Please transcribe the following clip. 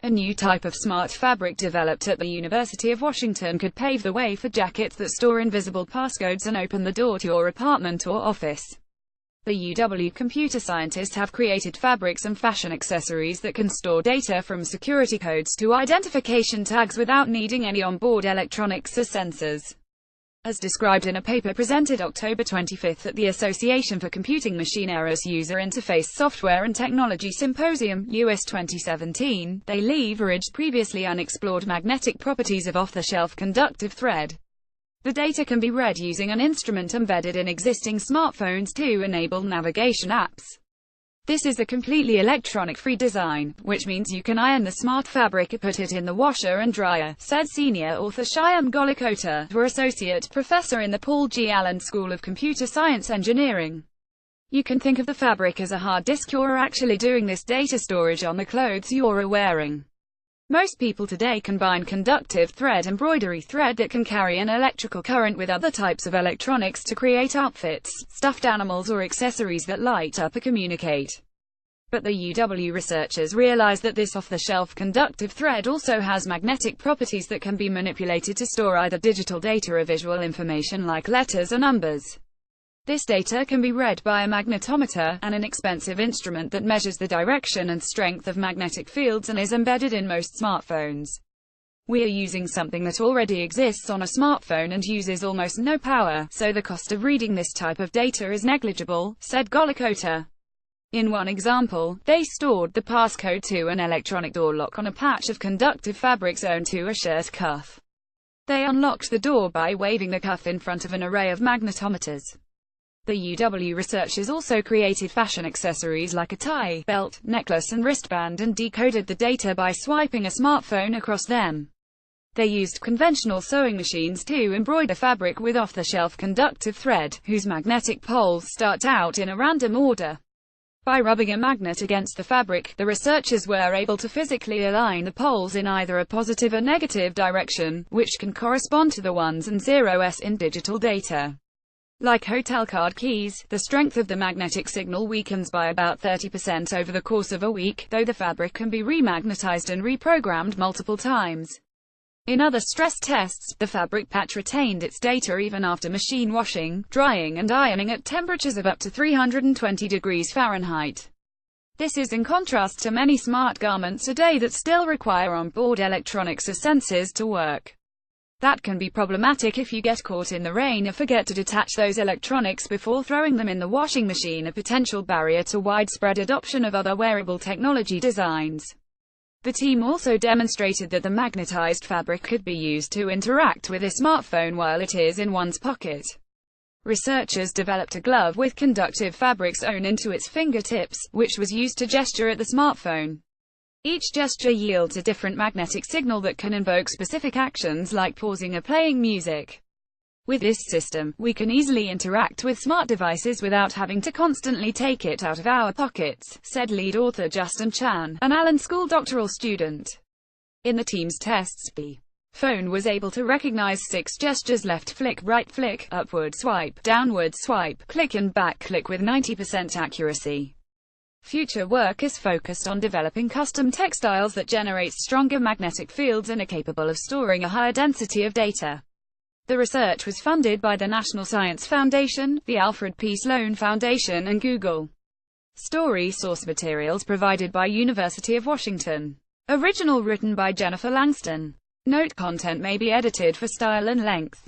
A new type of smart fabric developed at the University of Washington could pave the way for jackets that store invisible passcodes and open the door to your apartment or office. The UW computer scientists have created fabrics and fashion accessories that can store data from security codes to identification tags without needing any onboard electronics or sensors. As described in a paper presented October 25 at the Association for Computing Machine Errors User Interface Software and Technology Symposium, US 2017, they leveraged previously unexplored magnetic properties of off-the-shelf conductive thread. The data can be read using an instrument embedded in existing smartphones to enable navigation apps. This is a completely electronic-free design, which means you can iron the smart fabric and put it in the washer and dryer, said senior author Shyam Golikota, associate professor in the Paul G. Allen School of Computer Science Engineering. You can think of the fabric as a hard disk. You're actually doing this data storage on the clothes you're wearing. Most people today combine conductive thread, embroidery thread that can carry an electrical current, with other types of electronics to create outfits, stuffed animals or accessories that light up or communicate. But the UW researchers realized that this off-the-shelf conductive thread also has magnetic properties that can be manipulated to store either digital data or visual information like letters or numbers. This data can be read by a magnetometer, an inexpensive instrument that measures the direction and strength of magnetic fields and is embedded in most smartphones. We are using something that already exists on a smartphone and uses almost no power, so the cost of reading this type of data is negligible, said Golikota. In one example, they stored the passcode to an electronic door lock on a patch of conductive fabric sewn to a shirt cuff. They unlocked the door by waving the cuff in front of an array of magnetometers. The UW researchers also created fashion accessories like a tie, belt, necklace and wristband, and decoded the data by swiping a smartphone across them. They used conventional sewing machines to embroider fabric with off-the-shelf conductive thread, whose magnetic poles start out in a random order. By rubbing a magnet against the fabric, the researchers were able to physically align the poles in either a positive or negative direction, which can correspond to the ones and zeros in digital data. Like hotel card keys, the strength of the magnetic signal weakens by about 30% over the course of a week, though the fabric can be remagnetized and reprogrammed multiple times. In other stress tests, the fabric patch retained its data even after machine washing, drying and ironing at temperatures of up to 320 degrees Fahrenheit. This is in contrast to many smart garments today that still require onboard electronics or sensors to work. That can be problematic if you get caught in the rain or forget to detach those electronics before throwing them in the washing machine, a potential barrier to widespread adoption of other wearable technology designs. The team also demonstrated that the magnetized fabric could be used to interact with a smartphone while it is in one's pocket. Researchers developed a glove with conductive fabric sewn into its fingertips, which was used to gesture at the smartphone. Each gesture yields a different magnetic signal that can invoke specific actions like pausing or playing music. With this system, we can easily interact with smart devices without having to constantly take it out of our pockets, said lead author Justin Chan, an Allen School doctoral student. In the team's tests, the phone was able to recognize 6 gestures: left flick, right flick, upward swipe, downward swipe, click and back click with 90% accuracy. Future work is focused on developing custom textiles that generate stronger magnetic fields and are capable of storing a higher density of data. The research was funded by the National Science Foundation, the Alfred P. Sloan Foundation and Google. Story source materials provided by University of Washington. Original written by Jennifer Langston. Note: content may be edited for style and length.